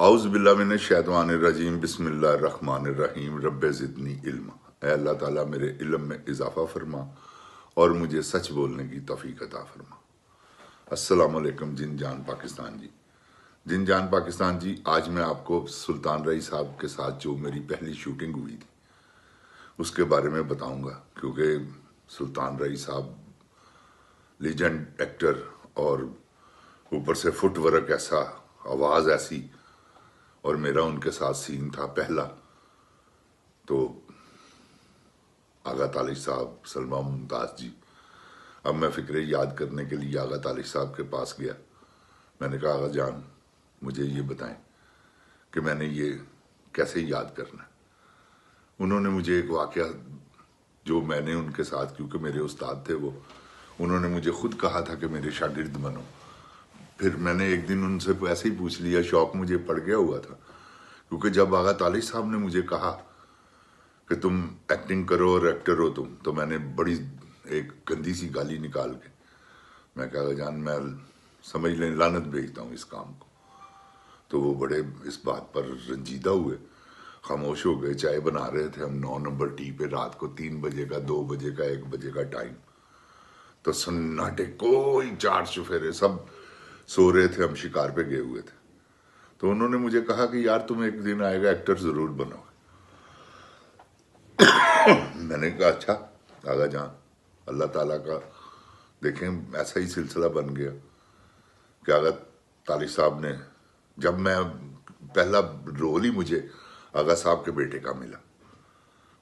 औज़ुबिल्लाहिमिनश्शैतानिर्रजीम बिस्मिल्लाहिर्रहमानिर्रहीम रब्बे ज़िदनी इल्मा। ऐ अल्लाह ताला मेरे इल्म में इजाफ़ा फरमा और मुझे सच बोलने की तौफ़ीक अता फरमा। अस्सलाम वालेकुम जिन जान पाकिस्तान जी। जिन जान पाकिस्तान जी, आज मैं आपको सुल्तान रई साहब के साथ जो मेरी पहली शूटिंग हुई थी उसके बारे में बताऊंगा, क्योंकि सुल्तान रई साहब लीजेंड एक्टर और ऊपर से फुटवर्क ऐसा, आवाज़ ऐसी, और मेरा उनके साथ सीन था पहला। तो आगा तालिश साहब, सलमा मुमताज़ जी। अब मैं फ़िक्रे याद करने के लिए आगा तालिश साहब के पास गया। मैंने कहा, आगा जान मुझे ये बताएं कि मैंने ये कैसे याद करना है। उन्होंने मुझे एक वाक़या जो मैंने उनके साथ, क्योंकि मेरे उस्ताद थे वो, उन्होंने मुझे खुद कहा था कि मेरे शागिर्द बनो। फिर मैंने एक दिन उनसे ऐसे ही पूछ लिया, शौक मुझे पड़ गया हुआ था, क्योंकि जब आगा तालिश साहब ने मुझे कहा कि तुम एक्टिंग करो और एक्टर हो तुम, तो मैंने बड़ी एक गंदी सी गाली निकाल के मैं कहा, जान मैं समझ लें लानत भेजता हूँ इस काम को। तो वो बड़े इस बात पर रंजीदा हुए, खामोश हो गए। चाय बना रहे थे हम 9 नंबर टी पे, रात को 3 बजे का, 2 बजे का, 1 बजे का टाइम। तो सन्नाटे, कोई चार चुफेरे, सब सो रहे थे, हम शिकार पे गए हुए थे। तो उन्होंने मुझे कहा कि यार तुम एक दिन आएगा एक्टर जरूर बनोगे। मैंने कहा अच्छा आगा जान, अल्लाह ताला का देखें ऐसा ही सिलसिला बन गया कि आगा तालिश साहब ने, जब मैं पहला रोल ही मुझे आगा साहब के बेटे का मिला,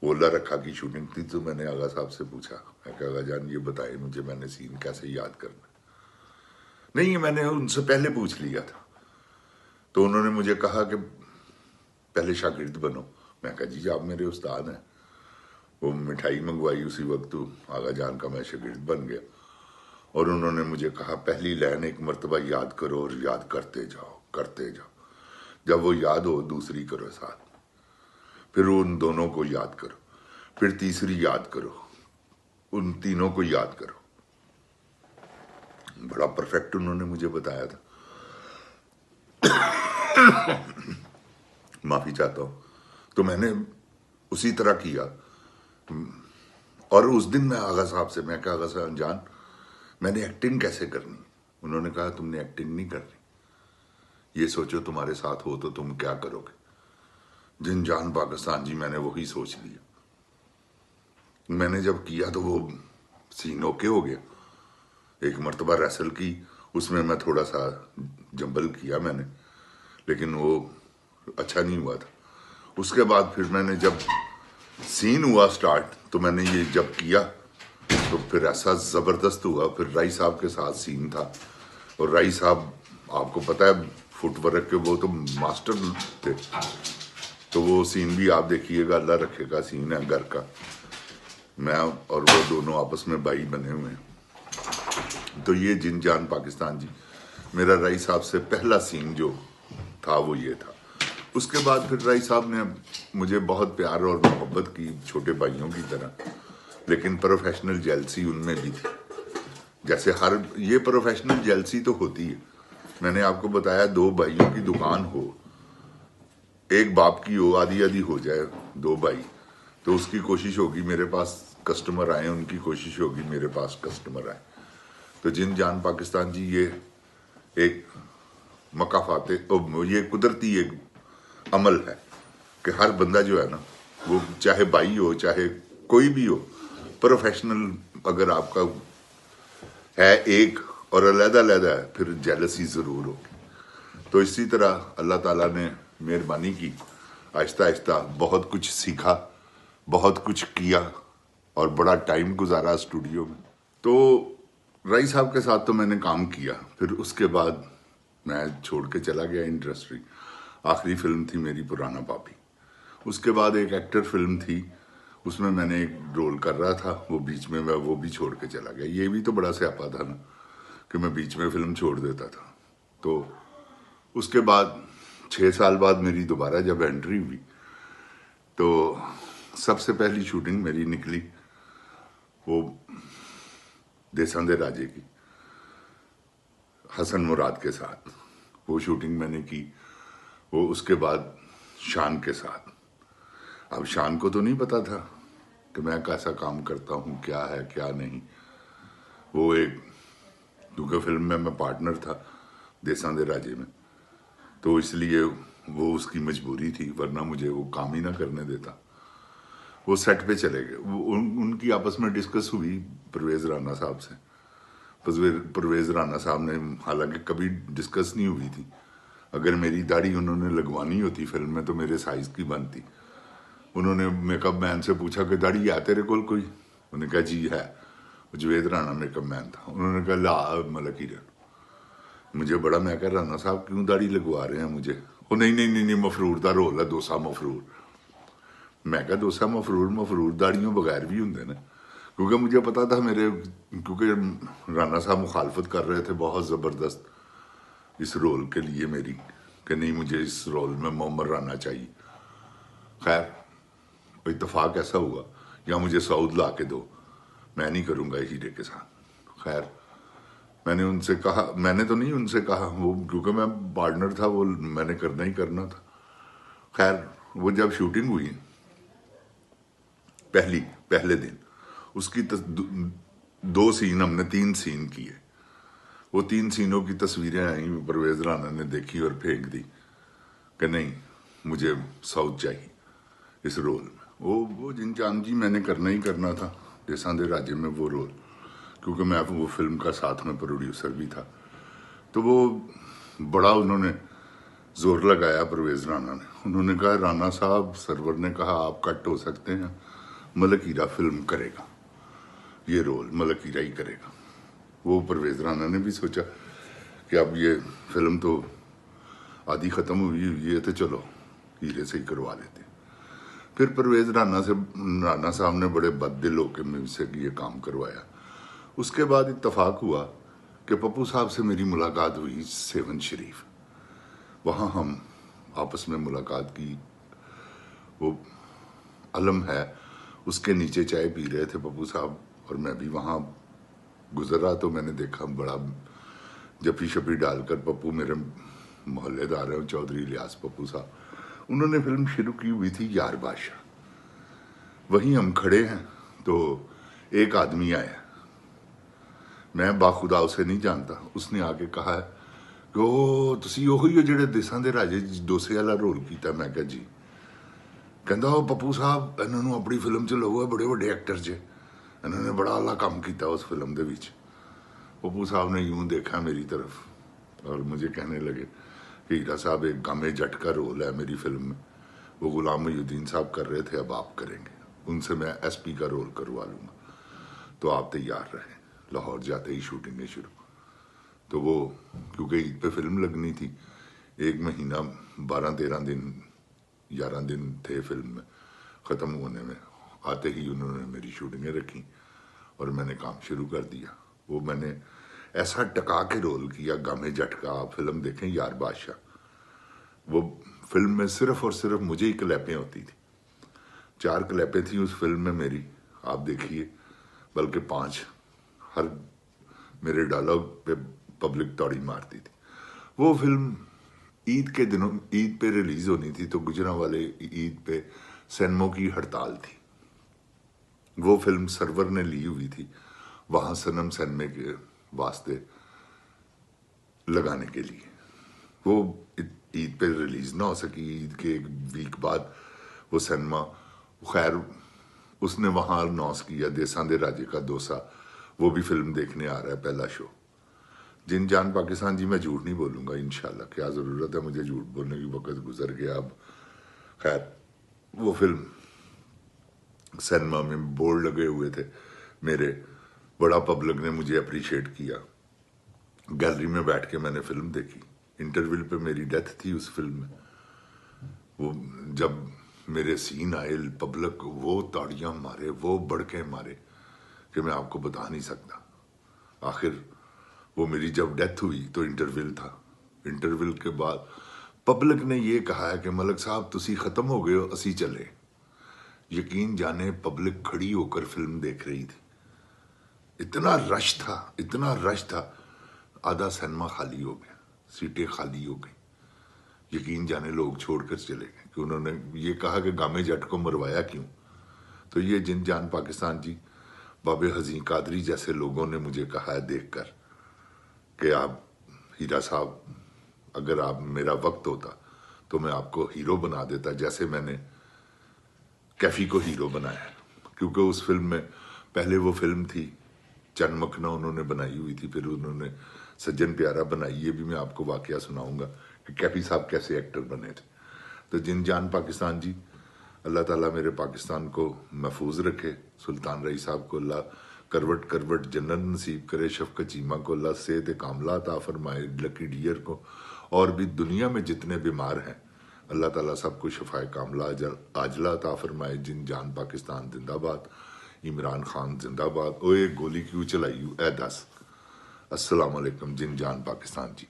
वो अल्लाह रखा की शूटिंग थी, तो मैंने आगा साहब से पूछा, मैं कहा आगा जान ये बताए मुझे, मैंने सीन कैसे याद करना। नहीं, ये मैंने उनसे पहले पूछ लिया था। तो उन्होंने मुझे कहा कि पहले शागिर्द बनो। मैं कहा जी आप मेरे उस्ताद हैं। वो मिठाई मंगवाई उसी वक्त, तो आगा जान का मैं शागिर्द बन गया। और उन्होंने मुझे कहा पहली लाइन एक मर्तबा याद करो और याद करते जाओ, करते जाओ। जब वो याद हो दूसरी करो साथ, फिर उन दोनों को याद करो, फिर तीसरी याद करो, उन तीनों को याद करो। बड़ा परफेक्ट उन्होंने मुझे बताया था। माफी चाहता हूं। तो मैंने उसी तरह किया। और उस दिन मैं आगा साहब से, मैं कहा आगा साहब जान मैंने एक्टिंग कैसे करनी। उन्होंने कहा तुमने एक्टिंग नहीं करनी, ये सोचो तुम्हारे साथ हो तो तुम क्या करोगे। जिन जान पाकिस्तान जी, मैंने वही सोच लिया। मैंने जब किया तो वो सीन ओके हो गया। एक मर्तबा रेसल की, उसमें मैं थोड़ा सा जंबल किया मैंने, लेकिन वो अच्छा नहीं हुआ था। उसके बाद फिर मैंने जब सीन हुआ स्टार्ट, तो मैंने ये जब किया तो फिर ऐसा ज़बरदस्त हुआ। फिर राई साहब के साथ सीन था, और राई साहब आपको पता है फुटवर्क के वो तो मास्टर थे। तो वो सीन भी आप देखिएगा, अल्लाह रखेगा सीन है घर का, मैं और वो दोनों आपस में भाई बने हुए हैं। तो ये जिन जान पाकिस्तान जी, मेरा राई साहब से पहला सीन जो था वो ये था। उसके बाद फिर राई साहब ने मुझे बहुत प्यार और मोहब्बत की, छोटे भाइयों की तरह, लेकिन प्रोफेशनल जेलसी उनमें भी थी। जैसे हर ये प्रोफेशनल जेलसी तो होती है। मैंने आपको बताया, दो भाइयों की दुकान हो, एक बाप की हो, आधी आधी हो जाए, दो भाई, तो उसकी कोशिश होगी मेरे पास कस्टमर आए, उनकी कोशिश होगी मेरे पास कस्टमर आए। तो जिन जान पाकिस्तान जी, ये एक मकाफाते, ये कुदरती एक अमल है कि हर बंदा जो है ना, वो चाहे भाई हो चाहे कोई भी हो, प्रोफेशनल अगर आपका है एक और अलग-अलग है, फिर जेलसी जरूर होगी। तो इसी तरह अल्लाह ताला ने मेहरबानी की, आहिस्ता आहिस्ता बहुत कुछ सीखा, बहुत कुछ किया, और बड़ा टाइम गुजारा स्टूडियो में। तो राई साहब के साथ तो मैंने काम किया। फिर उसके बाद मैं छोड़ के चला गया इंडस्ट्री। आखिरी फिल्म थी मेरी पुराना पापी। उसके बाद एक एक्टर फिल्म थी, उसमें मैंने एक रोल कर रहा था, वो बीच में मैं वो भी छोड़ के चला गया। ये भी तो बड़ा स्यापा था ना कि मैं बीच में फिल्म छोड़ देता था। तो उसके बाद 6 साल बाद मेरी दोबारा जब एंट्री हुई, तो सबसे पहली शूटिंग मेरी निकली वो देसां दे राजे की, हसन मुराद के साथ। वो शूटिंग मैंने की, वो उसके बाद शान के साथ। अब शान को तो नहीं पता था कि मैं कैसा काम करता हूँ, क्या है क्या नहीं। वो एक, क्योंकि फिल्म में मैं पार्टनर था देसां दे राजे में, तो इसलिए वो उसकी मजबूरी थी, वरना मुझे वो काम ही ना करने देता। वो सेट पे चले गए। उनकी आपस में डिस्कस हुई परवेज राना साहब से। परवेज राना साहब ने, हालांकि कभी डिस्कस नहीं हुई थी, अगर मेरी दाढ़ी उन्होंने लगवानी होती फिल्म में तो मेरे साइज की बनती। उन्होंने मेकअप मैन से पूछा कि दाढ़ी है तेरे कोल कोई? उन्होंने कहा जी है। जवेद राणा मेकअप मैन था। उन्होंने कहा ला मतलब की मुझे बड़ा, मैं कह राना साहब क्यों दाढ़ी लगवा रहे हैं मुझे? वो नहीं नहीं नहीं, नहीं मफरूर का रोल है, डोसा मफरूर। मैं कहा डोसा मफरूर, मफरूर दाढ़ियों बगैर भी होंगे ना, क्योंकि मुझे पता था मेरे, क्योंकि राना साहब मुखालफत कर रहे थे बहुत ज़बरदस्त इस रोल के लिए मेरी, कि नहीं मुझे इस रोल में मोहम्मद राना चाहिए। खैर इतफाक ऐसा हुआ, या मुझे सऊद ला के दो, मैं नहीं करूँगा हीरे के साथ। खैर मैंने उनसे कहा, मैंने तो नहीं उनसे कहा, वो क्योंकि मैं पार्टनर था, वो मैंने करना ही करना था। खैर वो जब शूटिंग हुई पहले दिन, उसकी दो सीन, हमने 3 सीन किए। वो 3 सीनों की तस्वीरें आई, परवेज राना ने देखी और फेंक दी कि नहीं मुझे साउथ चाहिए इस रोल में। वो जिनचान जी मैंने करना ही करना था देसां दे राजे में वो रोल, क्योंकि मैं वो फिल्म का साथ में प्रोड्यूसर भी था। तो वो बड़ा उन्होंने जोर लगाया परवेज राना ने। उन्होंने कहा राना साहब, सरवर ने कहा आप कट हो सकते हैं, मलक हीरा फिल्म करेगा, ये रोल मलक हीरा ही करेगा। वो परवेज राना ने भी सोचा कि अब ये फिल्म तो आधी ख़त्म हुई है, तो चलो हीरे से ही करवा लेते। फिर परवेज राना साहब ने बड़े बददिल होकर मुझसे ये काम करवाया। उसके बाद इत्तफाक हुआ कि पप्पू साहब से मेरी मुलाकात हुई 7 शरीफ। वहाँ हम आपस में मुलाकात की। वो अलम है, उसके नीचे चाय पी रहे थे पप्पू साहब, और मैं भी वहाँ गुजर रहा, तो मैंने देखा बड़ा जपी शपी डालकर पप्पू, मेरे मोहल्लेदार हैं चौधरी इलियास पप्पू साहब, उन्होंने फिल्म शुरू की हुई थी यार बादशाह। वहीं हम खड़े हैं तो एक आदमी आया, मैं बाखुदा उसे नहीं जानता, उसने आके कहा है कि ओ तुसी ओही हो जेड़े देसां दे राजे डोसे वाला रोल कीता। मैं कहा जी। कहता वो पप्पू साहब इन्होंने अपनी फिल्म च लो, बड़े बड़े एक्टर जे, इन्होंने बड़ा आला काम किया उस फिल्म दे विच। पप्पू साहब ने यूं देखा मेरी तरफ और मुझे कहने लगे कि हीरा साहब एक गामे जट का रोल है मेरी फिल्म में, वो गुलाम मोहिउद्दीन साहब कर रहे थे, अब आप करेंगे, उनसे मैं एसपी का रोल करवा लूँगा, तो आप तैयार रहें। लाहौर जाते ही शूटिंगें शुरू। तो वो क्योंकि ईद पे फिल्म लगनी थी, 1 महीना 12-13 दिन 11 दिन थे फिल्म में ख़त्म होने में, आते ही उन्होंने मेरी शूटिंगें रखी और मैंने काम शुरू कर दिया। वो मैंने ऐसा टका के रोल किया गामे जट का, आप फिल्म देखें यार बादशाह। वो फिल्म में सिर्फ और सिर्फ मुझे ही क्लैपें होती थी, 4 क्लैपें थी उस फिल्म में मेरी, आप देखिए, बल्कि 5। हर मेरे डायलॉग पे पब्लिक तौड़ी मारती थी। वो फिल्म ईद के दिनों, ईद पे रिलीज होनी थी, तो गुजरांवाले ईद पे सिनेमा की हड़ताल थी। वो फिल्म सरवर ने ली हुई थी वहाँ सनम सिनेमा के वास्ते लगाने के लिए। वो ईद पे रिलीज ना हो सकी, ईद के 1 वीक बाद वो सिनेमा, खैर उसने वहाँ अनाउंस किया देसां दे राजे का डोसा, वो भी फिल्म देखने आ रहा है, पहला शो। जिन जान पाकिस्तान जी, मैं झूठ नहीं बोलूँगा इंशाल्लाह, क्या ज़रूरत है मुझे झूठ बोलने की, वक्त गुजर गया अब। खैर वो फिल्म सिनेमा में बोर्ड लगे हुए थे मेरे, बड़ा पब्लिक ने मुझे अप्रिशिएट किया। गैलरी में बैठ के मैंने फिल्म देखी। इंटरवल पे मेरी डेथ थी उस फिल्म में। वो जब मेरे सीन आए, पब्लिक वो ताड़ियां मारे, वो बड़के मारे कि मैं आपको बता नहीं सकता। आखिर वो मेरी जब डेथ हुई तो इंटरवल था। इंटरवल के बाद पब्लिक ने ये कहा है कि मलक साहब तुसी खत्म हो गए हो, असी चले। यकीन जाने पब्लिक खड़ी होकर फिल्म देख रही थी, इतना रश था, इतना रश था, आधा सिनेमा खाली हो गया, सीटें खाली हो गई। यकीन जाने लोग छोड़कर चले गए कि उन्होंने ये कहा कि गामे जट को मरवाया क्यों। तो ये जिन जान पाकिस्तान जी, बाबे हज़ीं कादरी जैसे लोगों ने मुझे कहा है देखकर कि आप हीरा साहब, अगर आप मेरा वक्त होता तो मैं आपको हीरो बना देता, जैसे मैंने कैफी को हीरो बनाया। क्योंकि उस फिल्म में, पहले वो फिल्म थी चनमकना उन्होंने बनाई हुई थी, फिर उन्होंने सज्जन प्यारा बनाई। ये भी मैं आपको वाकया सुनाऊंगा कि कैफी साहब कैसे एक्टर बने थे। तो जिन जान पाकिस्तान जी, अल्लाह ताला मेरे पाकिस्तान को महफूज रखे। सुल्तान रईस साहब को अल्लाह करवट करवट जन्नत नसीब करे। शफकत चीमा को अल्लाह सेहत कामला अता फरमाए। लकी डियर को और भी दुनिया में जितने बीमार हैं अल्लाह ताला सबको शफाए कामला आजला अता फरमाए। जिन जान पाकिस्तान जिंदाबाद। इमरान खान जिंदाबाद। ओए गोली क्यों चलाई ए दस। अस्सलाम वालेकुम जिन जान पाकिस्तान जी।